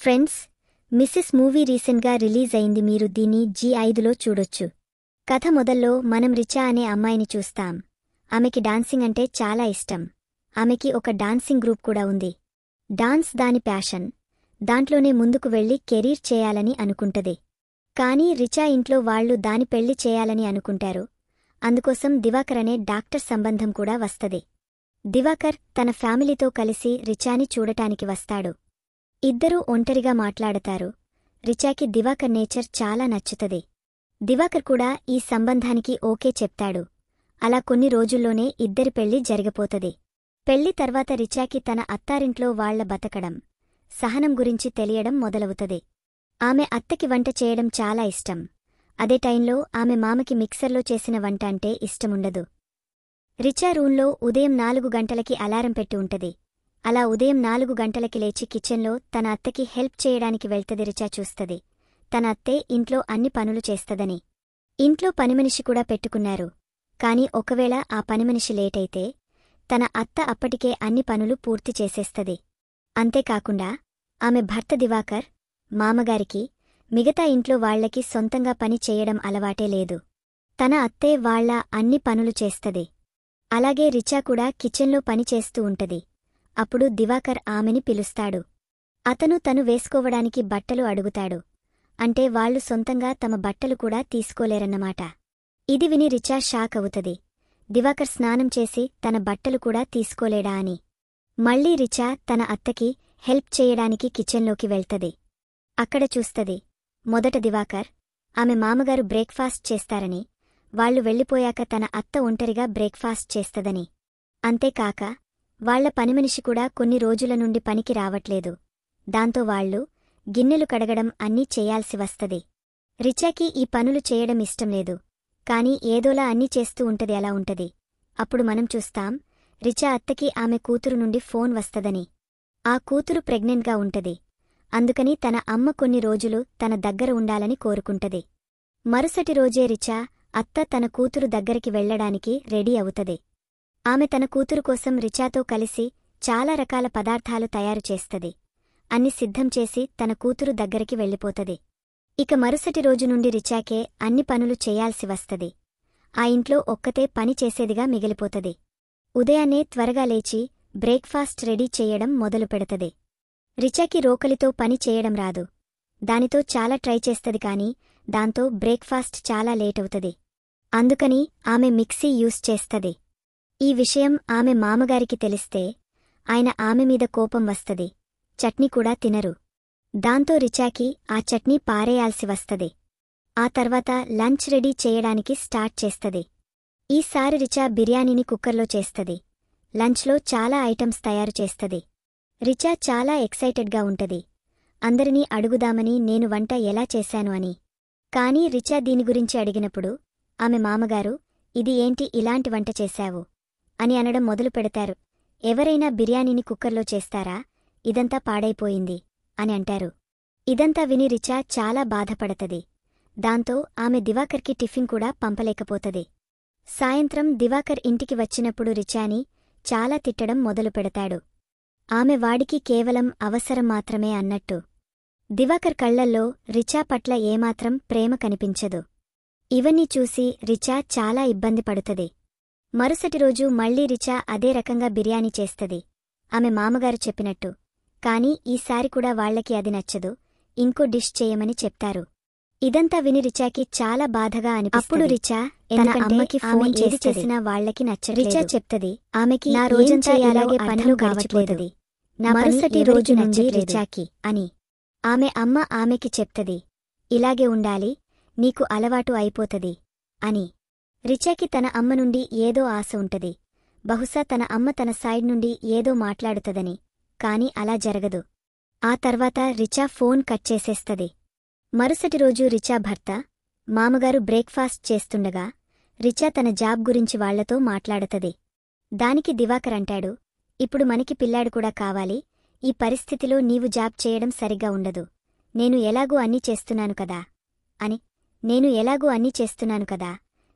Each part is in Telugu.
ఫ్రెండ్స్, మిసెస్ మూవీ రీసెంట్గా రిలీజ్ అయింది. మీరు దీన్ని G5లో చూడొచ్చు. కథ మొదల్లో మనం రిచా అనే అమ్మాయిని చూస్తాం. ఆమెకి డాన్సింగ్ అంటే చాలా ఇష్టం. ఆమెకి ఒక డాన్సింగ్ గ్రూప్ కూడా ఉంది. డాన్స్ దాని ప్యాషన్. దాంట్లోనే ముందుకు వెళ్లి కెరీర్ చేయాలని అనుకుంటది. కానీ రిచా ఇంట్లో వాళ్లు దాని పెళ్లి చేయాలని అనుకుంటారు. అందుకోసం దివాకర్ అనే డాక్టర్ సంబంధం కూడా వస్తది. దివాకర్ తన ఫ్యామిలీతో కలిసి రిచాని చూడటానికి వస్తాడు. ఇద్దరూ ఒంటరిగా మాట్లాడతారు. రిచాకి దివాకర్ నేచర్ చాలా నచ్చుతది. దివాకర్ కూడా ఈ సంబంధానికి ఓకే చెప్తాడు. అలా కొన్ని రోజుల్లోనే ఇద్దరి పెళ్లి జరిగిపోతది. పెళ్లి తర్వాత రిచాకి తన అత్తారింట్లో వాళ్ల బతకడం, సహనం గురించి తెలియడం మొదలవుతది. ఆమె అత్తకి వంట చేయడం చాలా ఇష్టం. అదే టైంలో ఆమె మామకి మిక్సర్లో చేసిన వంట అంటే ఇష్టముండదు. రిచా రూంలో ఉదయం 4 గంటలకి అలారం పెట్టి ఉంటది. అలా ఉదయం 4 గంటలకి లేచి కిచెన్లో తన అత్తకి హెల్ప్ చేయడానికి వెళ్తది. రిచా చూస్తది తన అత్తే ఇంట్లో అన్ని పనులు చేస్తదని. ఇంట్లో పనిమనిషి కూడా పెట్టుకున్నారు. కాని ఒకవేళ ఆ పనిమనిషి లేటైతే తన అత్త అప్పటికే అన్ని పనులు పూర్తి చేసేస్తది. అంతేకాకుండా ఆమె భర్త దివాకర్, మామగారికి, మిగతా ఇంట్లో వాళ్లకి సొంతంగా పని చేయడం అలవాటే లేదు. తన అత్తే వాళ్ల అన్ని పనులు చేస్తది. అలాగే రిచా కూడా కిచెన్లో పని చేస్తూ ఉంటది. అప్పుడు దివాకర్ ఆమెని పిలుస్తాడు. అతను తను వేసుకోవడానికి బట్టలు అడుగుతాడు. అంటే వాళ్లు సొంతంగా తమ బట్టలు కూడా తీసుకోలేరన్నమాట. ఇది విని రిచా షాక్ అవుతది. దివాకర్ స్నానం చేసి తన బట్టలు కూడా తీసుకోలేడా అని. మళ్లీ రిచా తన అత్తకి హెల్ప్ చేయడానికి కిచెన్లోకి వెళ్తది. అక్కడ చూస్తది మొదట దివాకర్, ఆమె మామగారు బ్రేక్ఫాస్ట్ చేస్తారని, వాళ్లు వెళ్లిపోయాక తన అత్త ఒంటరిగా బ్రేక్ఫాస్ట్ చేస్తదని. అంతేకాక వాళ్ల పనిమనిషి కూడా కొన్ని రోజుల నుండి పనికి రావట్లేదు. దాంతో వాళ్లు గిన్నెలు కడగడం అన్నీ చేయాల్సి వస్తది. రిచాకి ఈ పనులు చేయడం ఇష్టంలేదు. కాని ఏదోలా అన్నీ చేస్తూ ఉంటది. అలా ఉంటది. అప్పుడు మనం చూస్తాం రిచా అత్తకి ఆమె కూతురు నుండి ఫోన్ వస్తదని. ఆ కూతురు ప్రెగ్నెంట్గా ఉంటది. అందుకని తన అమ్మ కొన్ని రోజులు తన దగ్గర ఉండాలని కోరుకుంటది. మరుసటి రోజే రిచా అత్త తన కూతురు దగ్గరికి వెళ్లడానికి రెడీ అవుతది. ఆమె తన కూతురు కోసం రిచాతో కలిసి చాలా రకాల పదార్థాలు తయారు చేస్తది. అన్ని సిద్ధం చేసి తన కూతురు దగ్గరికి వెళ్ళిపోతది. ఇక మరుసటి రోజు నుండి రిచాకే అన్ని పనులు చేయాల్సి వస్తది. ఆ ఇంట్లో ఒక్కతే పని చేసేదిగా మిగిలిపోతది. ఉదయాన్నే త్వరగా లేచి బ్రేక్ఫాస్ట్ రెడీ చేయడం మొదలుపెడతది. రిచాకి రోకలితో పని చేయడం రాదు. దానితో చాలా ట్రై చేస్తది కాని దాంతో బ్రేక్ఫాస్ట్ చాలా లేటవుతది. అందుకని ఆమె మిక్సీ యూస్ చేస్తది. ఈ విషయం ఆమె మామగారికి తెలిస్తే ఆయన ఆమె మీద కోపం వస్తది. చట్నీ కూడా తినరు. దాంతో రిచాకి ఆ చట్నీ పారేయాల్సి వస్తది. ఆ తర్వాత లంచ్ రెడీ చేయడానికి స్టార్ట్ చేస్తది. ఈసారి రిచా బిర్యానీని కుక్కర్లో చేస్తది. లంచ్లో చాలా ఐటమ్స్ తయారు చేస్తది. రిచా చాలా ఎక్సైటెడ్గా ఉంటది. అందరినీ అడుగుదామని నేను వంట ఎలా చేశాను అని. కానీ రిచా దీని గురించి అడిగినప్పుడు ఆమె మామగారు, ఇది ఏంటి ఇలాంటి వంట చేశావు అని అనడం మొదలు పెడతారు. ఎవరైనా బిర్యానీని కుక్కర్లో చేస్తారా? ఇదంతా పాడైపోయింది అని అంటారు. ఇదంతా విని రిచా చాలా బాధపడతది. దాంతో ఆమె దివాకర్కి టిఫిన్ కూడా పంపలేకపోతది. సాయంత్రం దివాకర్ ఇంటికి వచ్చినప్పుడు రిచాని చాలా తిట్టడం మొదలు పెడతాడు. ఆమె వాడికి కేవలం అవసరం మాత్రమే అన్నట్టు. దివాకర్ కళ్లల్లో రిచా పట్ల ఏమాత్రం ప్రేమ కనిపించదు. ఇవన్నీ చూసి రిచా చాలా ఇబ్బంది పడుతది. మరుసటి రోజు మళ్లీ రిచా అదే రకంగా బిర్యానీ చేస్తది, ఆమె మామగారు చెప్పినట్టు. కాని ఈసారి కూడా వాళ్లకి అది నచ్చదు. ఇంకో డిష్ చేయమని చెప్తారు. ఇదంతా విని రిచాకి చాలా బాధగా అనిపిస్తది. అప్పుడు రిచా తన అమ్మకి ఫోన్ చేసి చేసినా వాళ్లకి నచ్చట్లేదు. రిచా చెప్తది ఆమెకి నా రోజంతా ఇలాగే పనులు గడిచిపోతది. నా మరుసటి రోజు నుంచి రిచాకి అని. ఆమె అమ్మ ఆమెకి చెప్తది, ఇలాగే ఉండాలి, నీకు అలవాటు అయిపోతది అని. రిచాకి తన అమ్మ నుండి ఏదో ఆశ ఉంటది. బహుశా తన అమ్మ తన సైడ్ నుండి ఏదో మాట్లాడుతదని. కాని అలా జరగదు. ఆ తర్వాత రిచా ఫోన్ కట్ చేసేస్తది. మరుసటి రోజు రిచా భర్త, మామగారు బ్రేక్ఫాస్ట్ చేస్తుండగా రిచా తన జాబ్ గురించి వాళ్లతో మాట్లాడతది. దానికి దివాకర్ అంటాడు, ఇప్పుడు మనకి పిల్లాడు కూడా కావాలి. ఈ పరిస్థితిలో నీవు జాబ్ చేయడం సరిగ్గా ఉండదు. నేను ఎలాగూ అన్నీ చేస్తున్నాను కదా అని. నేను ఎలాగూ అన్నీ చేస్తున్నాను కదా,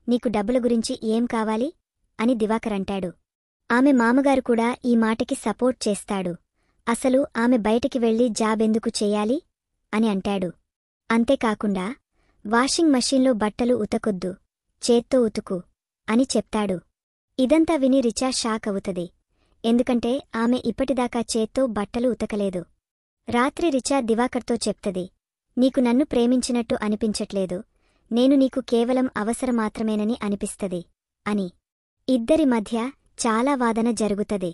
నీకు డబ్బుల గురించి ఏం కావాలి అని దివాకర్ అంటాడు. ఆమె మామగారు కూడా ఈ మాటకి సపోర్ట్ చేస్తాడు. అసలు ఆమె బయటికి వెళ్లి జాబెందుకు చెయ్యాలి అని అంటాడు. అంతేకాకుండా వాషింగ్ మషీన్లో బట్టలు ఉతకొద్దు, చేత్తో ఉతుకు అని చెప్తాడు. ఇదంతా విని రిచా షాక్ అవుతది. ఎందుకంటే ఆమె ఇప్పటిదాకా చేత్తో బట్టలు ఉతకలేదు. రాత్రి రిచా దివాకర్తో చెప్తది, నీకు నన్ను ప్రేమించినట్టు అనిపించట్లేదు, నేను నీకు కేవలం అవసరమాత్రమేనని అనిపిస్తది అని. ఇద్దరి మధ్య చాలా వాదన జరుగుతది.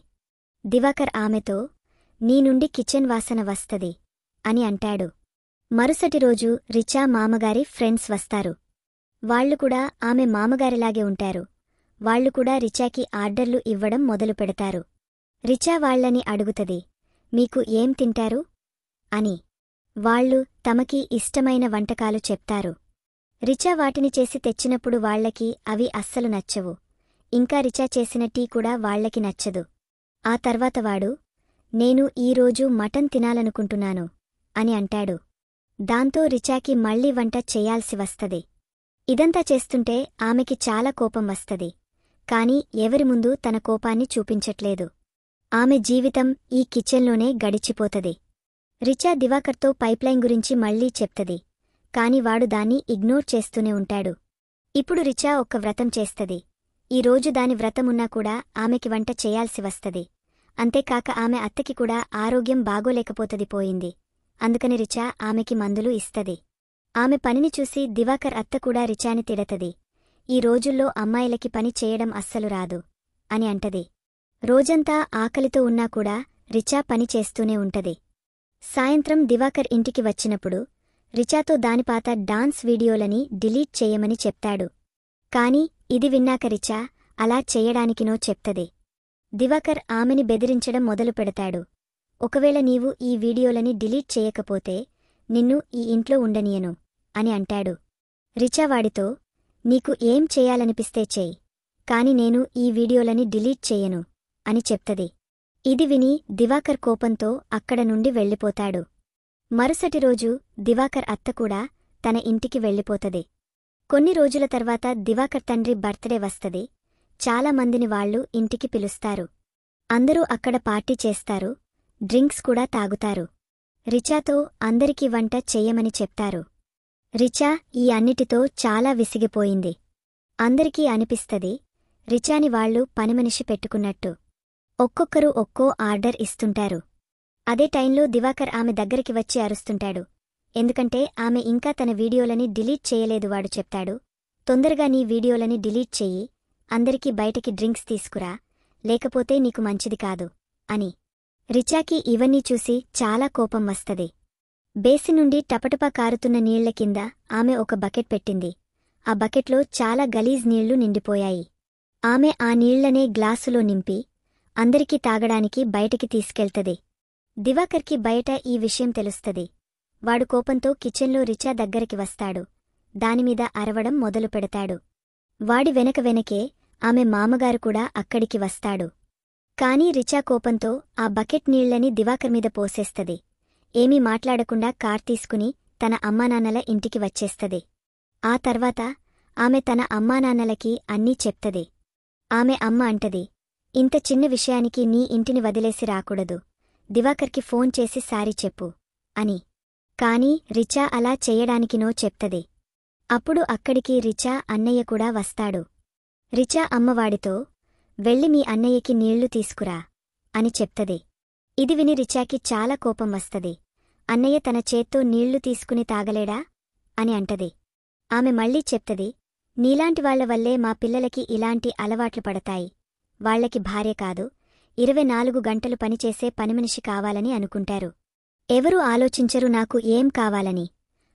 దివాకర్ ఆమెతో, నీ నుండి కిచెన్ వాసన వస్తది అని అంటాడు. మరుసటి రోజు రిచా మామగారి ఫ్రెండ్స్ వస్తారు. వాళ్లు కూడా ఆమె మామగారిలాగే ఉంటారు. వాళ్లు కూడా రిచాకి ఆర్డర్లు ఇవ్వడం మొదలు పెడతారు. రిచా వాళ్లని అడుగుతది, మీకు ఏం తింటారు అని. వాళ్లు తమకి ఇష్టమైన వంటకాలు చెప్తారు. రిచా వాటిని చేసి తెచ్చినప్పుడు వాళ్లకి అవి అస్సలు నచ్చవు. ఇంకా రిచా చేసిన టీ కూడా వాళ్లకి నచ్చదు. ఆ తర్వాత వాడు, నేను ఈరోజు మటన్ తినాలనుకుంటున్నాను అని అంటాడు. దాంతో రిచాకి మళ్లీ వంట చెయ్యాల్సి వస్తది. ఇదంతా చేస్తుంటే ఆమెకి చాలా కోపం వస్తది. కాని ఎవరి ముందు తన కోపాన్ని చూపించట్లేదు. ఆమె జీవితం ఈ కిచెన్లోనే గడిచిపోతది. రిచా దివాకర్తో పైప్లైన్ గురించి మళ్లీ చెప్తది. కాని వాడు దాన్ని ఇగ్నోర్ చేస్తూనే ఉంటాడు. ఇప్పుడు రిచా ఒక్క వ్రతం చేస్తది. ఈ రోజు దాని వ్రతమున్నా కూడా ఆమెకి వంట చేయాల్సి వస్తది. అంతేకాక ఆమె అత్తకి కూడా ఆరోగ్యం బాగోలేకపోతది పోయింది. అందుకని రిచా ఆమెకి మందులు ఇస్తది. ఆమె పనిని చూసి దివాకర్ అత్త కూడా రిచాని తిడతది. ఈ రోజుల్లో అమ్మాయిలకి పని చేయడం అస్సలు రాదు అని అంటది. రోజంతా ఆకలితో ఉన్నా కూడా రిచా పని చేస్తూనే ఉంటది. సాయంత్రం దివాకర్ ఇంటికి వచ్చినప్పుడు రిచాతో దాని పాత డాన్స్ వీడియోలని డిలీట్ చెయ్యమని చెప్తాడు. కాని ఇది విన్నాక రిచా అలా చెయ్యడానికినో చెప్తది. దివాకర్ ఆమెని బెదిరించడం మొదలు పెడతాడు. ఒకవేళ నీవు ఈ వీడియోలని డిలీట్ చేయకపోతే నిన్ను ఈ ఇంట్లో ఉండనీయను అని అంటాడు. రిచా వాడితో, నీకు ఏం చేయాలనిపిస్తే చెయ్, కాని నేను ఈ వీడియోలని డిలీట్ చెయ్యను అని చెప్తది. ఇది విని దివాకర్ కోపంతో అక్కడ నుండి వెళ్ళిపోతాడు. మరుసటి రోజు దివాకర్ అత్త కూడా తన ఇంటికి వెళ్ళిపోతది. కొన్ని రోజుల తర్వాత దివాకర్ తండ్రి బర్త్డే వస్తది. చాలా మందిని వాళ్లు ఇంటికి పిలుస్తారు. అందరూ అక్కడ పార్టీ చేస్తారు, డ్రింక్స్ కూడా తాగుతారు. రిచాతో అందరికీ వంట చెయ్యమని చెప్తారు. రిచా ఈ అన్నిటితో చాలా విసిగిపోయింది. అందరికీ అనిపిస్తది రిచాని వాళ్లు పనిమనిషి పెట్టుకున్నట్టు. ఒక్కొక్కరు ఒక్కో ఆర్డర్ ఇస్తుంటారు. అదే టైంలో దివాకర్ ఆమె దగ్గరికి వచ్చి అరుస్తుంటాడు. ఎందుకంటే ఆమె ఇంకా తన వీడియోలని డిలీట్ చేయలేదు. వాడు చెప్తాడు, తొందరగా నీ వీడియోలని డిలీట్ చెయ్యి, అందరికీ బయటకి డ్రింక్స్ తీసుకురా, లేకపోతే నీకు మంచిది కాదు అని. రిచాకి ఇవన్నీ చూసి చాలా కోపం వస్తది. బేసి నుండి టపటపా కారుతున్న నీళ్ల కింద ఆమె ఒక బకెట్ పెట్టింది. ఆ బకెట్లో చాలా గలీజ్ నీళ్లు నిండిపోయాయి. ఆమె ఆ నీళ్లనే గ్లాసులో నింపి అందరికీ తాగడానికి బయటికి తీసుకెళ్తది. దివాకర్కి బయట ఈ విషయం తెలుస్తది. వాడు కోపంతో కిచెన్లో రిచా దగ్గరికి వస్తాడు. దానిమీద అరవడం మొదలు పెడతాడు. వాడి వెనకే ఆమె మామగారు కూడా అక్కడికి వస్తాడు. కాని రిచా కోపంతో ఆ బకెట్ నీళ్లని దివాకర్ మీద పోసేస్తది. ఏమీ మాట్లాడకుండా కార్ తీసుకుని తన అమ్మానాన్నల ఇంటికి వచ్చేస్తది. ఆ తర్వాత ఆమె తన అమ్మానాన్నలకి అన్నీ చెప్తది. ఆమె అమ్మ అంటది, ఇంత చిన్న విషయానికి నీ ఇంటిని వదిలేసి రాకూడదు, దివాకర్కి ఫోన్ చేసి సారీ చెప్పు అని. కాని రిచా అలా చెయ్యడానికినో చెప్తది. అప్పుడు అక్కడికి రిచా అన్నయ్య కూడా వస్తాడు. రిచా అమ్మవాడితో, వెళ్ళి మీ అన్నయ్యకి నీళ్లు తీసుకురా అని చెప్తది. ఇది విని రిచాకి చాలా కోపం వస్తది. అన్నయ్య తన చేత్తో నీళ్లు తీసుకుని తాగలేడా అని అంటది. ఆమె మళ్లీ చెప్తది, నీలాంటివాళ్ల వల్లే మా పిల్లలకి ఇలాంటి అలవాట్లు పడతాయి. వాళ్లకి భార్య కాదు, 24 గంటలు పనిచేసే పనిమనిషి కావాలని అనుకుంటారు. ఎవరూ ఆలోచించరు నాకు ఏం కావాలని.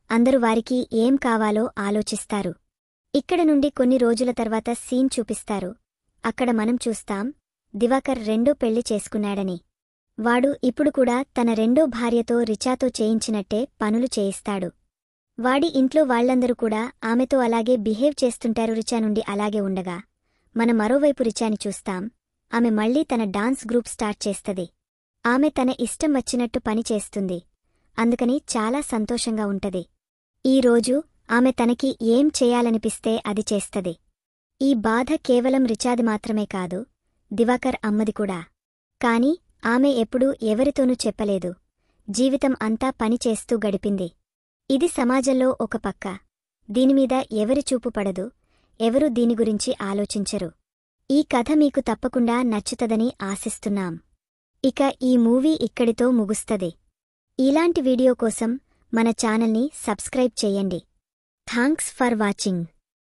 అందరూ వారికి ఏం కావాలో ఆలోచిస్తారు. ఇక్కడ నుండి కొన్ని రోజుల తర్వాత సీన్ చూపిస్తారు. అక్కడ మనం చూస్తాం, దివాకర్ రెండో పెళ్లి చేసుకున్నాడని. వాడు ఇప్పుడు కూడా తన రెండో భార్యతో రిచాతో చేయించినట్టే పనులు చేయిస్తాడు. వాడి ఇంట్లో వాళ్లందరూ కూడా ఆమెతో అలాగే బిహేవ్ చేస్తుంటారు. రిచా నుండి అలాగే ఉండగా మన మరోవైపు రిచాని చూస్తాం. ఆమె మళ్లీ తన డాన్స్ గ్రూప్ స్టార్ట్ చేస్తది. ఆమె తన ఇష్టం వచ్చినట్టు పని చేస్తుంది. అందుకని చాలా సంతోషంగా ఉంటది. ఈ రోజు ఆమె తనకి ఏం చేయాలనిపిస్తే అది చేస్తది. ఈ బాధ కేవలం రిచాది మాత్రమే కాదు, దివాకర్ అమ్మది కూడా. కాని ఆమె ఎప్పుడూ ఎవరితోనూ చెప్పలేదు. జీవితం అంతా పని చేస్తూ గడిపింది. ఇది సమాజంలో ఒక పక్క. దీనిమీద ఎవరి చూపు పడదు, ఎవరూ దీని గురించి ఆలోచించరు. ఈ కథ మీకు తప్పకుండా నచ్చుతదని ఆశిస్తున్నాం. ఇక ఈ మూవీ ఇక్కడితో ముగుస్తది. ఇలాంటి వీడియో కోసం మన ఛానల్ని సబ్స్క్రైబ్ చేయండి. Thanks for watching.